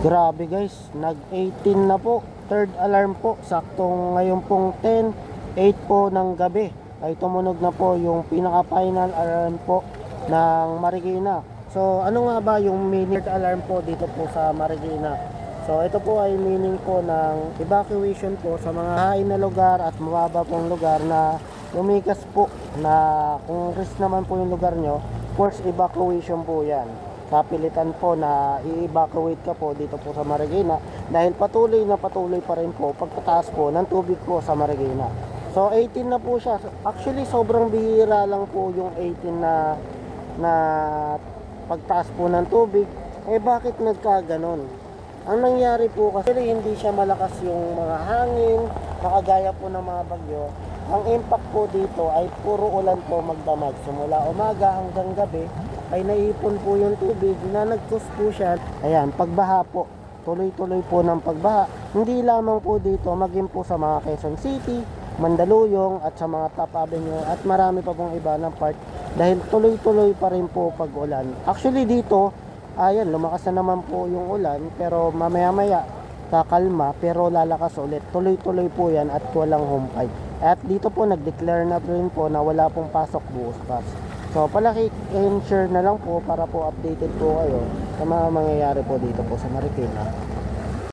Grabe guys, nag 18 na po. Third alarm po. Saktong ngayon pong 10:08 po ng gabi ay tumunog na po yung pinaka final alarm po ng Marikina. So ano nga ba yung meaning third alarm po dito po sa Marikina? So ito po ay meaning po ng evacuation po sa mga hain na lugar at mababa pong lugar na lumikas po, na kung risk naman po yung lugar nyo, forced evacuation po yan. Kapilitan po na i-evacuate ka po dito po sa Marikina dahil patuloy na patuloy pa rin po pagtataas po ng tubig po sa Marikina. So 18 na po siya. Actually sobrang bihira lang po yung 18 na pagtaas po ng tubig. Eh bakit nagkaganon? Ang nangyari po kasi hindi siya malakas yung mga hangin, nakagaya po ng mga bagyo. Ang impact po dito ay puro ulan po magdamag. Simula umaga hanggang gabi ay naipon po yung tubig na nag-cause po siya. Ayan, pagbaha po. Tuloy-tuloy po ng pagbaha. Hindi lamang po dito, maging po sa mga Quezon City, Mandaluyong at sa mga Top Avenue at marami pa pong iba ng part dahil tuloy-tuloy pa rin po pag-ulan. Actually dito, ayan, lumakas na naman po yung ulan pero mamaya-maya kakalma pero lalakas ulit. Tuloy-tuloy po yan at walang humpay. At dito po nag-declare na rin po na wala pong pasok bukas. So palaki and share na lang po para po updated po kayo sa mga mangyayari po dito po sa Marikina.